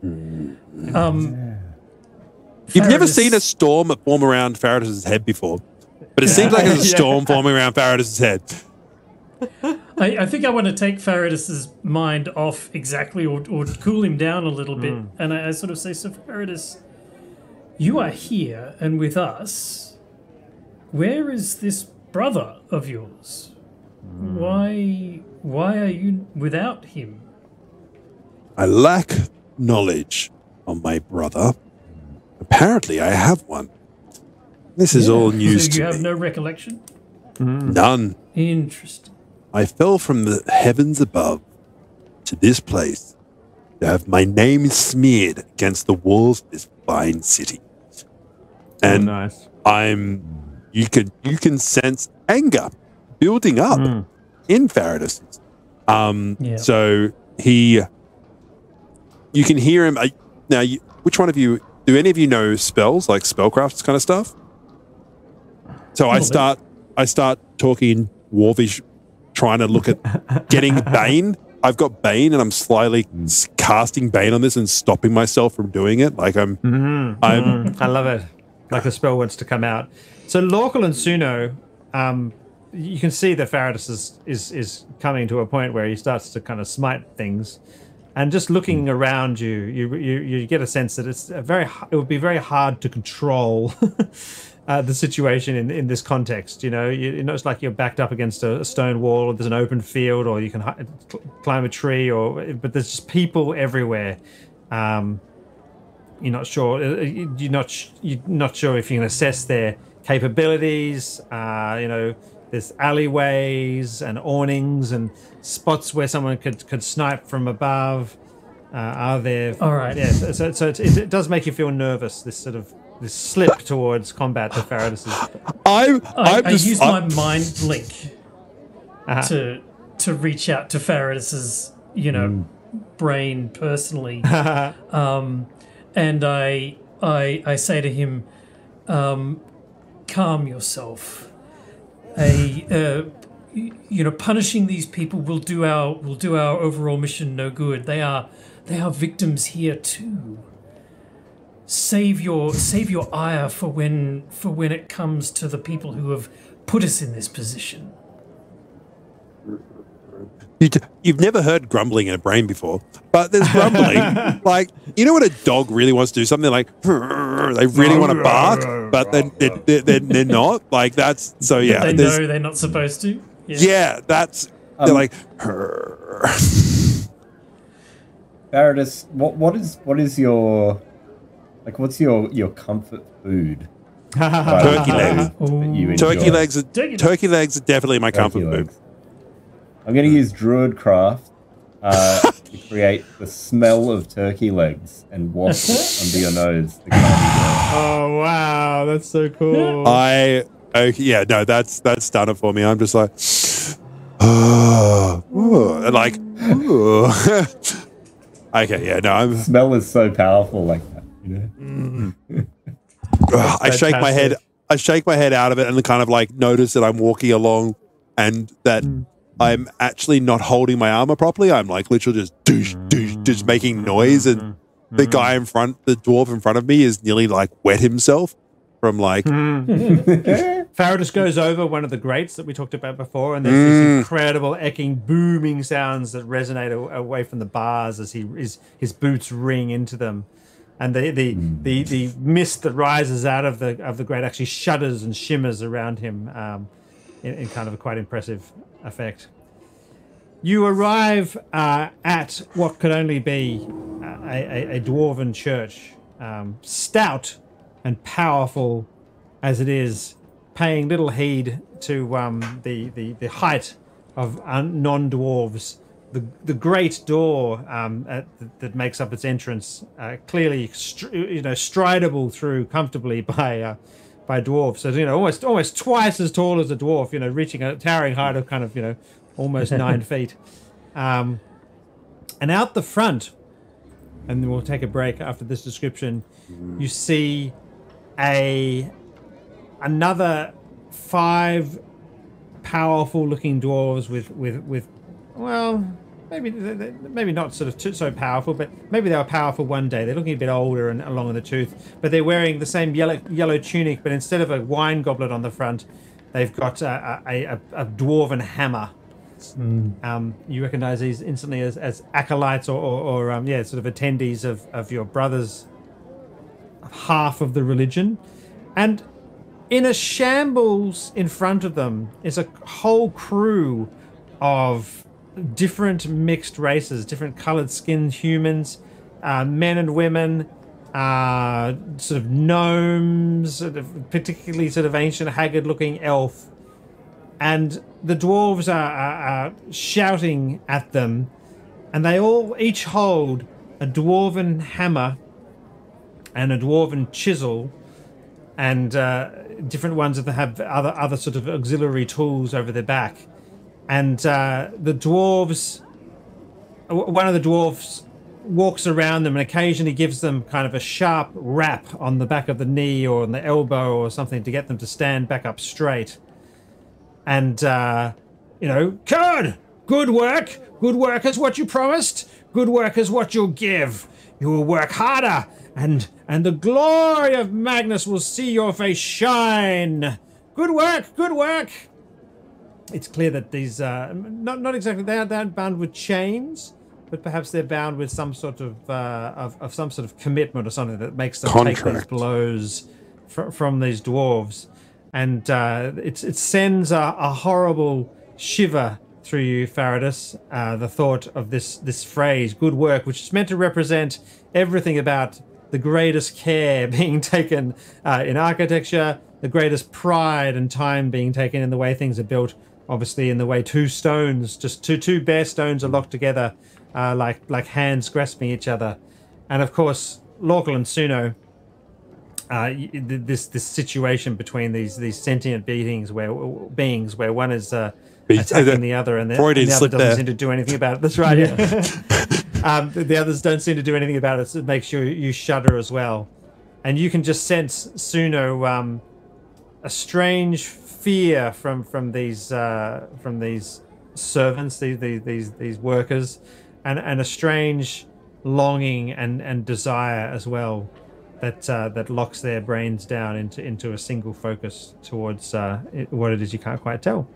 You've never seen a storm form around Faradis's head before, but it seems like there's a storm forming around Faradis's head. I think I want to take Faradis's mind off exactly, or cool him down a little bit, and I sort of say, so Faradis, you are here and with us. Where is this brother of yours? Why are you without him? I lack knowledge on my brother. Apparently, I have one. This is all news So to you have me. no recollection? None. Interesting. I fell from the heavens above to this place to have my name smeared against the walls of this fine city. And nice. you can sense anger building up in Faradis. So you can hear him. Now, which one of you, do any of you know spells, like spellcraft kind of stuff? So I start talking Dwarvish, trying to look at getting Bane. I've got Bane, and I'm slyly casting Bane on this and stopping myself from doing it. Like I love it. Like the spell wants to come out. So Lorkel and Suno, you can see that Faradis is coming to a point where he starts to kind of smite things, and just looking around you, you get a sense that it would be very hard to control the situation in this context. You know, it's like you're backed up against a stone wall, or there's an open field, or you can climb a tree, but there's just people everywhere. You're not sure. You're not sure if you can assess their capabilities. There's alleyways and awnings and spots where someone could snipe from above. Are there? All right. Yeah. So it does make you feel nervous. This slip towards combat to Faradis. I use my mind link to reach out to Faradis's, brain personally. And I say to him, calm yourself. Punishing these people will do our overall mission no good. They are victims here too. Save your ire for when it comes to the people who have put us in this position. You've never heard grumbling in a brain before, but there's grumbling. Like, you know what a dog really wants to do? Something like, they really want to bark, but they're not. Like, that's, so yeah. They know they're not supposed to. Yeah, that's, they're like, Faradis, what is your, like, what's your comfort food? Turkey legs. That you enjoy? Turkey legs are definitely my comfort food. I'm going to use Druidcraft to create the smell of turkey legs and waft it under your nose. Oh wow, that's so cool. That's done it for me. I'm just like, okay, yeah, no. Smell is so powerful like that, you know. I shake my head. I shake my head out of it and kind of like notice that I'm walking along and that I'm actually not holding my armor properly. I'm like literally just making noise, and the guy the dwarf in front of me is nearly like wet himself from like. Faradis goes over one of the grates that we talked about before, and there's these incredible echoing, booming sounds that resonate away from the bars as his boots ring into them, and the mist that rises out of the grate actually shudders and shimmers around him in kind of a quite impressive effect. You arrive at what could only be a dwarven church, stout and powerful as it is, paying little heed to the height of non-dwarves. The great door that makes up its entrance, clearly stridable through comfortably by dwarves. So almost twice as tall as a dwarf. Reaching a towering height of kind of almost 9 feet. And out the front, and then we'll take a break after this description. You see another 5 powerful-looking dwarves with well, maybe not sort of so powerful, but maybe they were powerful one day. They're looking a bit older and along in the tooth, but they're wearing the same yellow tunic, but instead of a wine goblet on the front, they've got a dwarven hammer. You recognize these instantly as acolytes or sort of attendees of your brother's half of the religion. And in a shambles in front of them is a whole crew of different mixed races, different colored skinned humans, men and women, sort of gnomes, sort of particularly sort of ancient haggard looking elf. And the dwarves are shouting at them, and they all each hold a dwarven hammer and a dwarven chisel, and different ones that have other sort of auxiliary tools over their back. And the dwarves, one of the dwarves walks around them and occasionally gives them kind of a sharp rap on the back of the knee or on the elbow or something to get them to stand back up straight. And, good work is what you promised, good work is what you'll give. You will work harder, and the glory of Magnus will see your face shine. Good work. It's clear that these, not exactly, they aren't bound with chains, but perhaps they're bound with some sort of some sort of commitment or something that makes them take these blows from these dwarves. And it sends a horrible shiver through you, Faradis, the thought of this phrase, good work, which is meant to represent everything about the greatest care being taken in architecture, the greatest pride and time being taken in the way things are built, obviously in the way two bare stones are locked together like hands grasping each other. And of course, Lorkel and Suno, this situation between these sentient beings where one is attacking the other, and the other doesn't seem to do anything about it. That's right. Yeah. The others don't seem to do anything about it, so it makes you shudder as well. And you can just sense, Suno, a strange fear from these servants, these workers, and a strange longing and desire as well that locks their brains down into a single focus towards what it is you can't quite tell.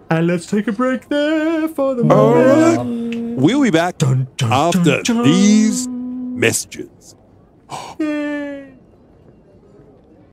And let's take a break there for the moment. We'll be back after these messages. Yeah.